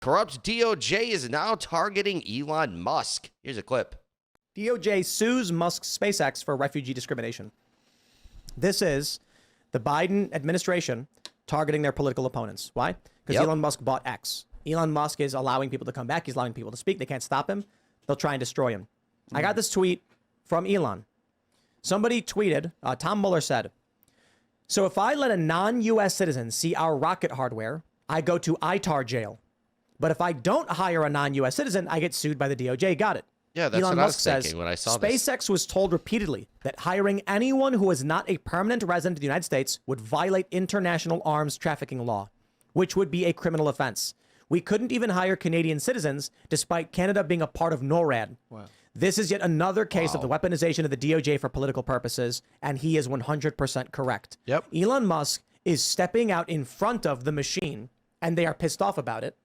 Corrupt DOJ is now targeting Elon Musk. Here's a clip. DOJ sues Musk's SpaceX for refugee discrimination. This is the Biden administration targeting their political opponents. Why? Because Elon Musk bought X. Elon Musk is allowing people to come back. He's allowing people to speak. They can't stop him. They'll try and destroy him. I got this tweet from Elon. Somebody tweeted, Tom Mueller said, so if I let a non-U.S. citizen see our rocket hardware, I go to ITAR jail. But if I don't hire a non-U.S. citizen, I get sued by the DOJ. Got it. Yeah, that's Elon what Musk I was thinking when I saw this. SpaceX was told repeatedly that hiring anyone who is not a permanent resident of the United States would violate international arms trafficking law, which would be a criminal offense. We couldn't even hire Canadian citizens, despite Canada being a part of NORAD. Wow. This is yet another case of the weaponization of the DOJ for political purposes, and he is 100% correct. Yep. Elon Musk is stepping out in front of the machine, and they are pissed off about it.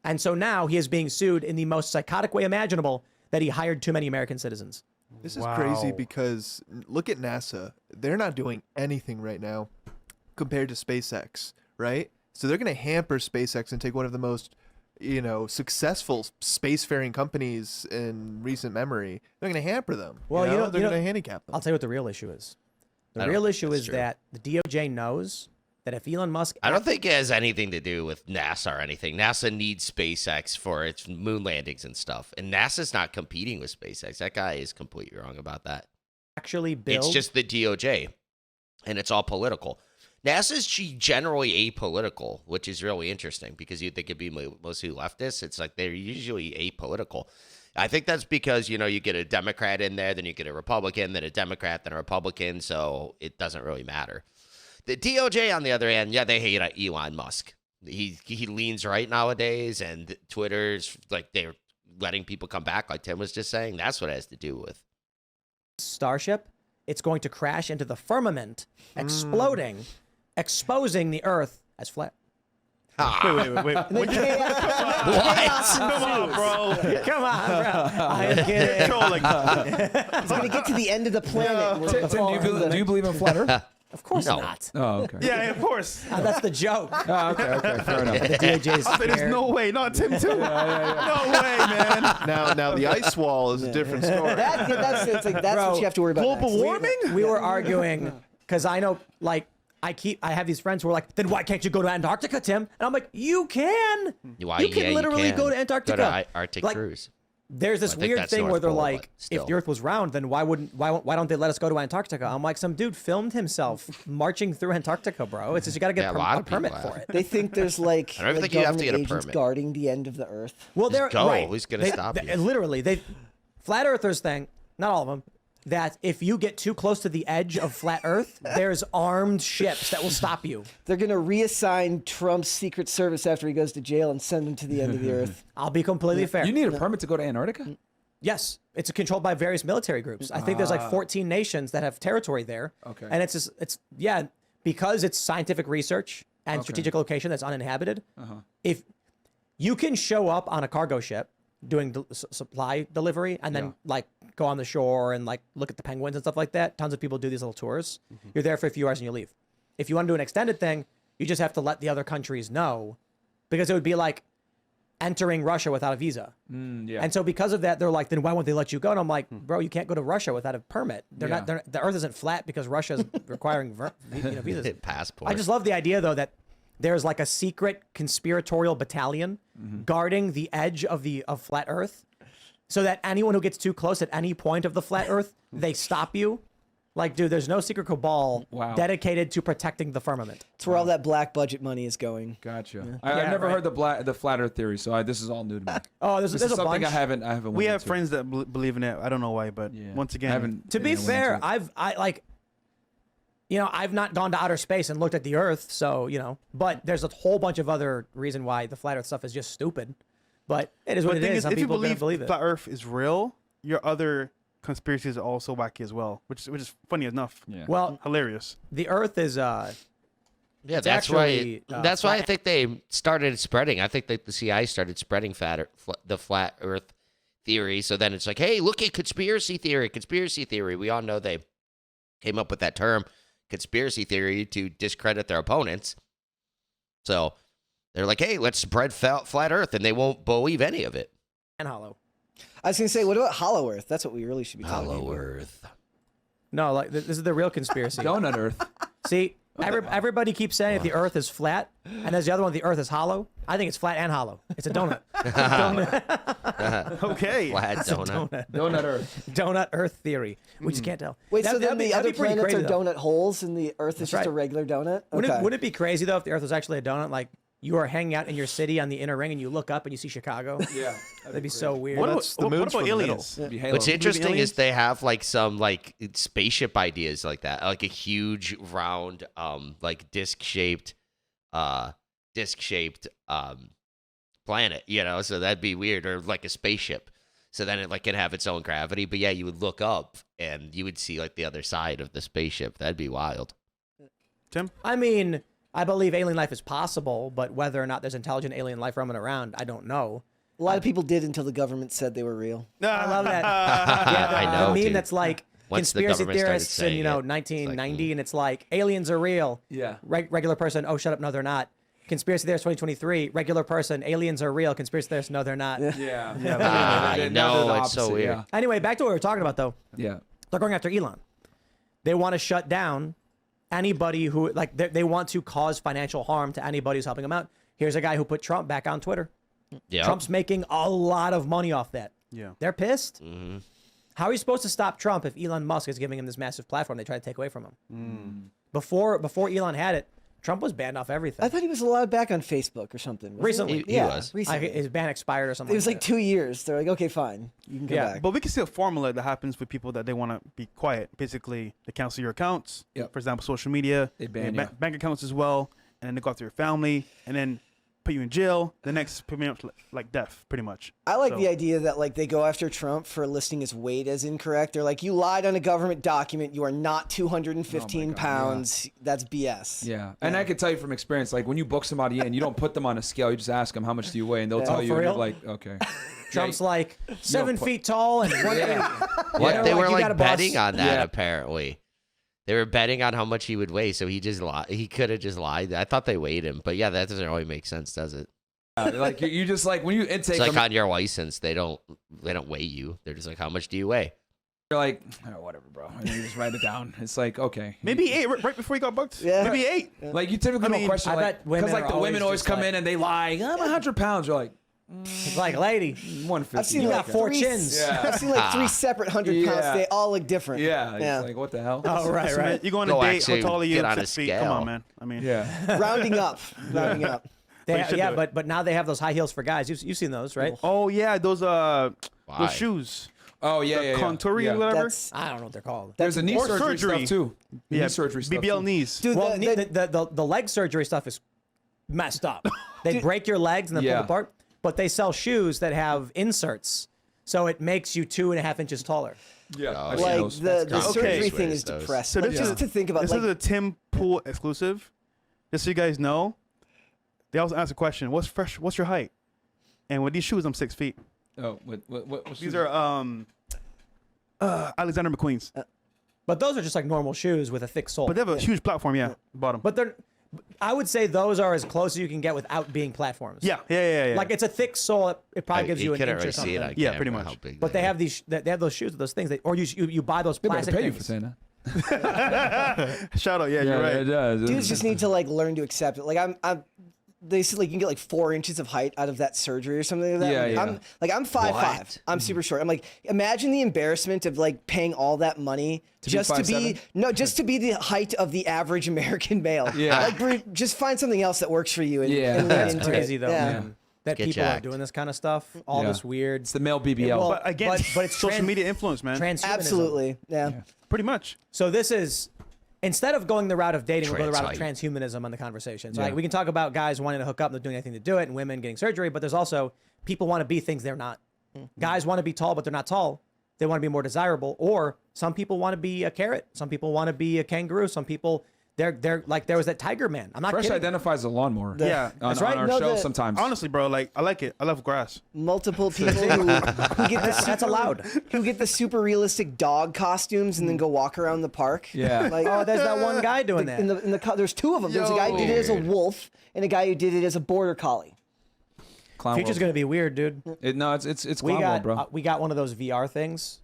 And so now he is being sued in the most psychotic way imaginable that he hired too many American citizens. This is crazy because look at NASA. They're not doing anything right now compared to SpaceX, right? So they're going to hamper SpaceX and take one of the most, successful spacefaring companies in recent memory. They're going to hamper them. Well, they're going to handicap them. I'll tell you what the real issue is. The real issue is that the DOJ knows that if Elon Musk... I don't think it has anything to do with NASA or anything. NASA needs SpaceX for its moon landings and stuff. And NASA's not competing with SpaceX. That guy is completely wrong about that. Actually build... It's just the DOJ. And it's all political. NASA's generally apolitical, which is really interesting because you'd think it'd be mostly leftists. It's like they're usually apolitical. I think that's because, you get a Democrat in there, then you get a Republican, then a Democrat, then a Republican. So it doesn't really matter. The DOJ, on the other hand, yeah, they hate Elon Musk. He leans right nowadays, and Twitter's like they're letting people come back, like Tim was just saying. That's what it has to do with. Starship, it's going to crash into the firmament, exploding, exposing the Earth as flat. Wait. What? Come on, bro. Come on, bro. I'm kidding. It's going to get to the end of the planet. Tim, do you believe in flat Earth? Of course not. Oh, okay. Yeah, of course. That's the joke. Oh, okay, fair enough. The DOJ's There's no way. Not Tim, too. No way, man. Now the ice wall is a different story. That's what you have to worry about. Global next. warming? We were arguing because I know, I have these friends who are like, then why can't you go to Antarctica, Tim? And I'm like, you can. Why, you can literally go to Antarctica. Go to Arctic cruise. There's this weird thing where they're like, if the Earth was round, then why don't they let us go to Antarctica? I'm like, some dude filmed himself marching through Antarctica, bro. It's just you got to get a permit for it. They think there's like I don't think you have to get a agents permit. guarding the end of the Earth. Well, they're go. right. Who's gonna stop you? Literally, flat earthers think, not all of them, that if you get too close to the edge of flat Earth, there's armed ships that will stop you. They're going to reassign Trump's Secret Service after he goes to jail and send him to the end of the Earth. I'll be completely fair. You need a permit to go to Antarctica? Yes, it's controlled by various military groups. I think there's like 14 nations that have territory there. Okay. And it's because it's scientific research and strategic location that's uninhabited. If you can show up on a cargo ship doing supply delivery and then like go on the shore and like look at the penguins and stuff like that. Tons of people do these little tours. You're there for a few hours and you leave. If you want to do an extended thing, you just have to let the other countries know, because it would be like entering Russia without a visa. And so because of that, they're like, then why won't they let you go? And I'm like, bro, you can't go to Russia without a permit. The Earth isn't flat because Russia is requiring visas. Passport. I just love the idea though that there's like a secret conspiratorial battalion guarding the edge of flat Earth, so that anyone who gets too close at any point of the flat Earth, they stop you. Like, dude, there's no secret cabal dedicated to protecting the firmament. It's where all that black budget money is going. Gotcha. I've never heard the flat Earth theory, so this is all new to me. Oh, there's a something bunch. I haven't. We have friends that believe in it. I don't know why, but once again, to be fair, I've not gone to outer space and looked at the Earth, so but there's a whole bunch of other reason why the flat Earth stuff is just stupid. But it is what it is. Some if you people believe it. flat Earth is real, your other conspiracies are also wacky as well, which is funny enough. Yeah. Well, hilarious. The Earth is that's why I think they started spreading. I think that the CIA started spreading the flat Earth theory. So then it's like, hey, look at conspiracy theory. We all know they came up with that term, conspiracy theory, to discredit their opponents. So They're like, hey, let's spread flat Earth, and they won't believe any of it. And hollow. I was gonna say, what about Hollow Earth? That's what we really should be talking Hollow about. Earth. No, like this is the real conspiracy. Donut Earth. See, everybody keeps saying that the Earth is flat, and there's the other one, the Earth is hollow. I think it's flat and hollow. It's a donut. Okay. Flat donut. Donut Earth. Donut Earth theory. We just can't tell. Wait, so then that'd be- the that'd other be pretty planets are crazy, though. donut holes, and the Earth is just right. a regular donut? Wouldn't it be crazy though if the Earth was actually a donut? Like you are hanging out in your city on the inner ring, and you look up and you see Chicago. Yeah. That'd be so weird. What that's about, the moon's what from about the middle. aliens? Be Halo. What's interesting aliens? is they have like some like spaceship ideas like that, like a huge round, like disc shaped planet. You know, so that'd be weird, or like a spaceship. So then it like can have its own gravity. But yeah, you would look up and you would see like the other side of the spaceship. That'd be wild. Tim? I mean, I believe alien life is possible, but whether or not there's intelligent alien life roaming around, I don't know. A lot of people did until the government said they were real. I love that. Yeah, I know, the meme dude. that's like Once the conspiracy government started theorists in saying it, 1990, and it's like aliens are real. Yeah. Regular person, oh shut up, no they're not. Conspiracy theorists 2023, regular person, aliens are real. Conspiracy theorists, no they're not. Yeah. I They're know, the it's so opposite, weird. Anyway, back to what we were talking about though. Yeah. They're going after Elon. They want to shut down anybody who like they want to cause financial harm to anybody who's helping them out. Here's a guy who put Trump back on Twitter. Yeah. Trump's making a lot of money off that. Yeah. They're pissed. Mm-hmm. How are you supposed to stop Trump if Elon Musk is giving him this massive platform they try to take away from him? Before Elon had it, Trump was banned off everything. I thought he was allowed back on Facebook or something. wasn't Recently. He was. Recently. His ban expired or something. It was like that. 2 years. They're like, okay, fine. You can come Yeah, back. But we can see a formula that happens with people that they want to be quiet. Basically, they cancel your accounts. Yep. For example, social media. They ban you. Bank accounts as well. And then they go after your family. And then put you in jail. The next, pretty much like death, pretty much. I like So- the idea that like they go after Trump for listing his weight as incorrect. They're like, you lied on a government document. You are not 215 God, pounds. That's BS. Yeah. And I can tell you from experience, like when you book somebody in, you don't put them on a scale. You just ask them how much do you weigh, and they'll Yeah. tell Oh, you. for And you're real? like, okay. Trump's like 7 but- feet tall and one. What? Yeah. They were You got a like boss. betting on that Yeah. apparently. They were betting on how much he would weigh, so he just lied. He could have just lied. I thought they weighed him, but yeah, that doesn't really make sense, does it? Like you just like when you intake It's like them, on your license, they don't weigh you. They're just like, how much do you weigh? you're like, oh, whatever, bro. And you just write it down. It's like, okay. Maybe 8 right before he got booked. Yeah. Maybe 8. Like you typically I don't mean, question I like bet women because like are the women always always just come like- in and they lie. I'm 100 pounds. You're like It's like, lady, 150. I've seen You like got 4 three- chins. Yeah. I've seen like 3 separate 100 pounds. Yeah. They all look different. Yeah. Yeah. It's like what the hell? Oh, right, Listen, man, right. you go on Go a date. actually How tall are you? get on a 6 feet. Come scale. on, man. I mean, Yeah. Rounding up. Rounding up. They, you should yeah, do it. but now they have those high heels for guys. You've seen those, right? Oh yeah, those Why? shoes. Oh yeah, yeah. Contouring, yeah. whatever. That's I don't know what they're called. There's a knee Or surgery, surgery. stuff too. Yeah, Knee surgery stuff. BBL too. knees. dude. Well, the- the leg surgery stuff is messed up. They break your legs and then pull Yeah. them apart, but they sell shoes that have inserts, so it makes you 2.5 inches taller. Yeah. Oh, I've seen like those. the Carson surgery always thing wears is those. depressed. So Like, this just is to think about, this like, is a Tim Pool exclusive. Just so you guys know, they also ask a question: What's your height? And with these shoes, I'm 6 feet. Oh, what's These are Alexander McQueen's, But those are just like normal shoes with a thick sole. but they have a huge platform. Yeah, bottom. But they're, I would say those are as close as you can get without being platforms. yeah. Like it's a thick sole. It probably gives you an couldn't inch or really see something. it on Yeah, camera pretty much. how big But they have these. They have those shoes with those things. Or you buy those They better plastic pay you things. for saying that. Shout out. Yeah, you're right. It does. dudes just need to like learn to accept it. Like I'm they said like you can get like 4 inches of height out of that surgery or something like that. Yeah, I'm yeah. like I'm 5'5". What? I'm super short. I'm like, imagine the embarrassment of like paying all that money be just to be 5'7"? just to be the height of the average American male. Yeah. Like just find something else that works for you and, Yeah. and lean That's into Crazy it. though, Yeah. man. That Get people are jacked. doing this kind of stuff. All Yeah. this weird. It's the male BBL. Well, But again, but it's social trans- media influence, man. Transhumanism. Absolutely. Yeah. Pretty much. So this is instead of going the route of dating, we'll go the route of Trans transhumanism on the conversation. So Yeah. like we can talk about guys wanting to hook up, not doing anything to do it, and women getting surgery, but there's also people want to be things they're not. Guys want to be tall, but they're not tall. They want to be more desirable. Or some people want to be a carrot. Some people want to be a kangaroo. Some people They're like, there was that Tiger Man. I'm not Fresh kidding. identifies as a lawnmower. Yeah. on, That's right. on our No, show the- sometimes. Honestly, bro, like I like it. I love grass. Multiple people who get the super, That's allowed. who get the super realistic dog costumes and then go walk around the park. Yeah. Like, Oh, there's that one guy doing that. there's two of them. There's a guy who did it as a wolf and a guy who did it as a border collie. Clown Future's world. gonna be weird, dude. No, it's We clown world, got bro. we got one of those VR things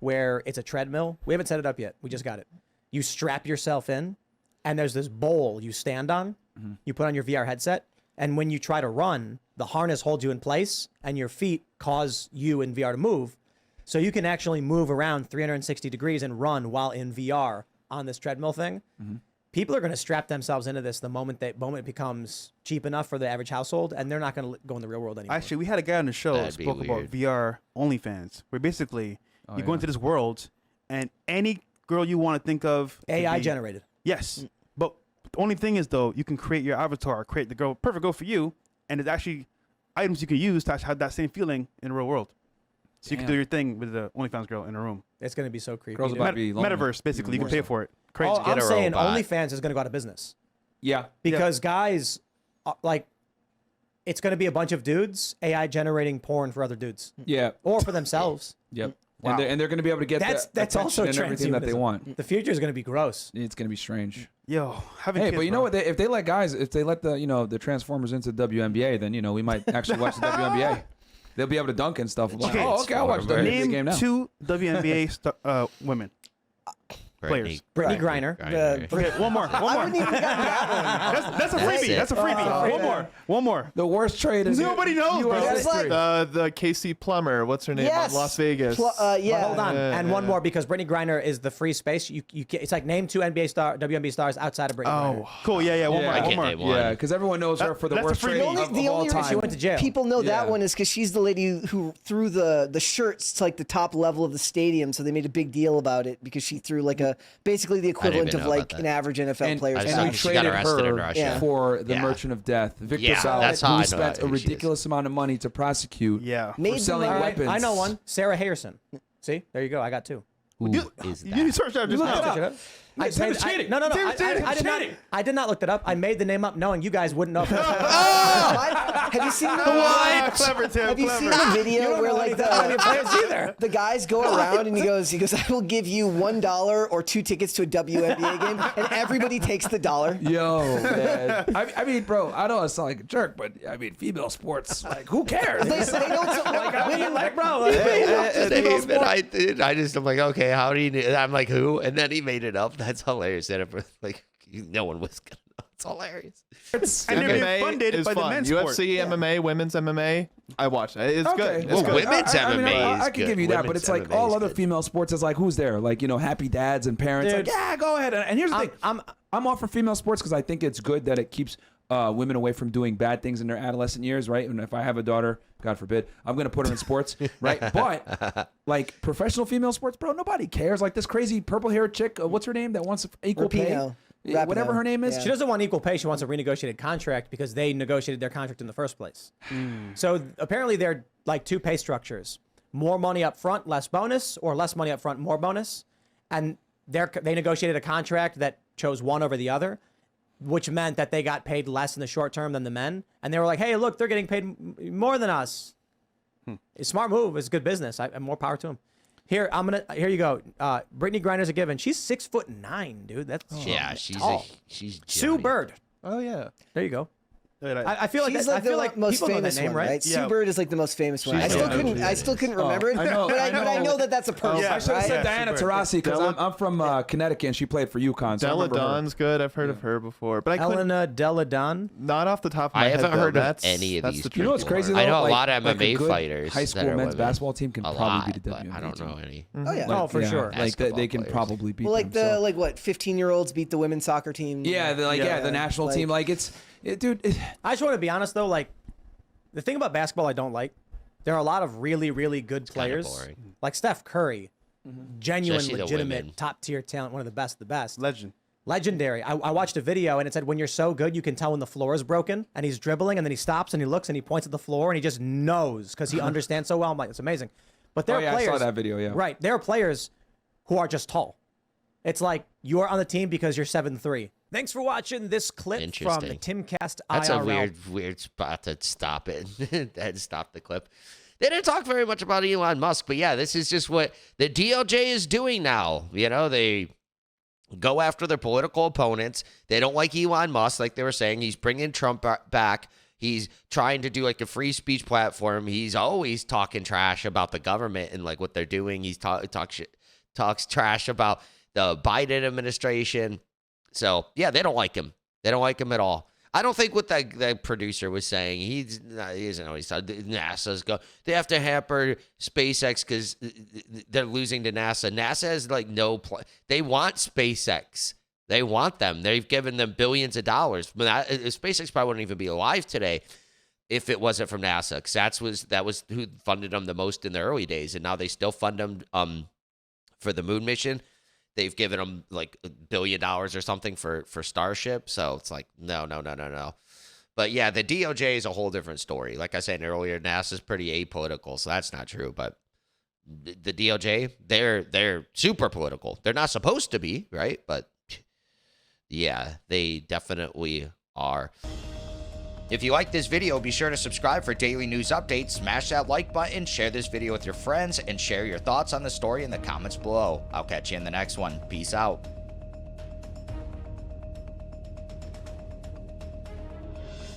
where it's a treadmill. We haven't set it up yet. We just got it. You strap yourself in, and there's this bowl you stand on. You put on your VR headset, and when you try to run, the harness holds you in place, and your feet cause you in VR to move. So you can actually move around 360 degrees and run while in VR on this treadmill thing. People are going to strap themselves into this the moment it becomes cheap enough for the average household, and they're not going to go in the real world anymore. Actually, we had a guy on the show That'd be spoke about weird. VR OnlyFans, where basically you go yeah. into this world, and any girl you want to think of, could AI be- generated. Yes, but the only thing is though, you can create your avatar, create the girl, perfect girl for you, and it's actually items you can use to actually have that same feeling in the real world. So you can Damn. do your thing with the OnlyFans girl in a room. It's going to be so creepy. Girls dude. about to be lonely. Metaverse, basically, you can more pay so. for it. Crazy. Oh, Get I'm a saying robot. OnlyFans is going to go out of business Yeah. because guys, like, it's going to be a bunch of dudes AI generating porn for other dudes Yeah. or for themselves. Yep. Wow. And they're going to be able to get That's the attention also and everything that they transhumanism. want. The future is going to be gross. It's going to be strange. Yo, having Hey, kids, but you know bro. what? If they let the Transformers into the WNBA, then we might actually watch the WNBA. They'll be able to dunk and stuff. Like, Okay. oh, okay, I'll watch the Transformers. WNBA Name game now. 2 WNBA women. Players. Brittany Griner. Okay, one more. I wouldn't even got that one. That's a That's freebie. it. That's a freebie. One more. The worst trade is Nobody knows, bro. It's like, The Casey Plummer, what's her name? yes, Las Vegas. yeah. Hold on, Yeah, and yeah, one yeah. more because Brittany Griner is the free space. You it's like name 2 WNBA stars outside of Brittany Griner. Oh, Cool. Yeah. One Yeah. more. I One can't more. name one. Yeah, because everyone knows her for the That's worst the free- trade The only- of the all only time. reason She went to jail. People know Yeah. that one is because she's the lady who threw the shirts to like the top level of the stadium, so they made a big deal about it because she threw like basically the equivalent even of know like about that. an average NFL And, player. I and saw we she got traded arrested in her Russia. for the Yeah. Merchant of Death, Victor Yeah, Salad, that's how I who know spent a who she is. ridiculous amount of money to prosecute Yeah. for Made selling them- All right, weapons. I know one. Sarah Hayerson. See, there you go. I got 2. Who You is you that? searched that just Look it now. up. Tim is cheating. No. Tim is cheating. I did not. I did not look that up. I made the name up, knowing you guys wouldn't know. Have you seen the Clever, Tim. Have you seen Clever. the video where like the guys go around and he goes, I will give you $1 or 2 tickets to a WNBA game, and everybody takes the dollar. Yo, man. I mean, bro, I know I sound like a jerk, but I mean, female sports, like, who cares? They don't women, bro. I'm like, okay, how do you? I'm like, who? And then he made it up. That's hilarious. That like, no one was gonna know. It's hilarious. And they're being MMA funded is by the fun. men's UFC, sport. MMA, women's MMA. I watch it. It's Okay. good. It's Well, good. women's I mean, MMA is I can good. give you that, but Women's it's like MMA all is other good. female sports. It's like, who's there? Like, happy dads and parents. Dude. Like, yeah, go ahead. And here's the thing. I'm all for female sports because I think it's good that it keeps women away from doing bad things in their adolescent years, right? And if I have a daughter, God forbid, I'm going to put her in sports, right? But like professional female sports, bro, nobody cares. Like this crazy purple-haired chick, what's her name, that wants equal pay? Rapinoe. Yeah, whatever her name is. Yeah. She doesn't want equal pay. She wants a renegotiated contract because they negotiated their contract in the first place. So apparently there are like 2 pay structures: more money up front, less bonus, or less money up front, more bonus. And they negotiated a contract that chose one over the other, which meant that they got paid less in the short term than the men. And they were like, hey, look, they're getting paid more than us. It's a smart move. It's good business. I'm more power to them. Here you go. Brittany Griner's a given. She's 6'9", dude. That's Yeah, she's tall. she's Sue giant. Bird. Oh yeah. There you go. Look at that. I feel like She's that, like I feel the like most people know famous that name, one, right? Yeah. Sue Bird is like the most famous one. I She's still the couldn't. OG. I still couldn't remember it, I know, but I I know. know that that's a person. Yeah, I should have right? said Yeah, Diana super. Taurasi because I'm from Connecticut and she played for UConn. So I Della remember her. Don's good. I've heard of her before, but I couldn't. Elena Deladon. Not off the top of my I head. haven't though. heard of That's, any of that's these the people. You know what's crazy though? I know a Like- lot of like MMA good fighters. High that school are men's women. basketball team can A probably lot, beat the but WNBA I don't team. know any. Oh yeah. Oh, for Yeah, sure. Like they Basketball can players. probably beat Well, like them. the so. like what 15-year-olds beat the women's soccer team. Yeah, the national like- team. Like dude. I just want to be honest though, like the thing about basketball I don't like, there are a lot of really, really good kinda players. boring. Like Steph Curry, genuine, Especially the legitimate, women. top tier talent, one of the best of the best. Legend. Legendary. I watched a video and it said when you're so good, you can tell when the floor is broken, and he's dribbling and then he stops and he looks and he points at the floor and he just knows because he understands so well. I'm like, it's amazing. But there Oh, are yeah, I players. saw that video, yeah. Right. There are players who are just tall. It's like you're on the team because you're 7'3". Thanks for watching this clip from the Interesting. Timcast That's IRL. a weird spot to stop it. Then stop the clip. They didn't talk very much about Elon Musk, but yeah, this is just what the DOJ is doing now. You know, they go after their political opponents. They don't like Elon Musk, like they were saying. He's bringing Trump back. He's trying to do like a free speech platform. He's always talking trash about the government and like what they're doing. He's talks trash about the Biden administration. So yeah, they don't like him. They don't like him at all. I don't think what that producer was saying. He doesn't know. He's NASA's go. They have to hamper SpaceX because they're losing to NASA. NASA has like no plan. They want SpaceX. They want them. They've given them billions of dollars. But SpaceX probably wouldn't even be alive today if it wasn't from NASA. Because that was who funded them the most in the early days, and now they still fund them for the moon mission. They've given them like $1 billion or something for Starship. So it's like, no. But yeah, the DOJ is a whole different story. Like I said earlier, NASA's pretty apolitical, so that's not true. But the DOJ, they're super political. They're not supposed to be, right? But yeah, they definitely are. If you like this video, be sure to subscribe for daily news updates, smash that like button, share this video with your friends, and share your thoughts on the story in the comments below. I'll catch you in the next one. Peace out.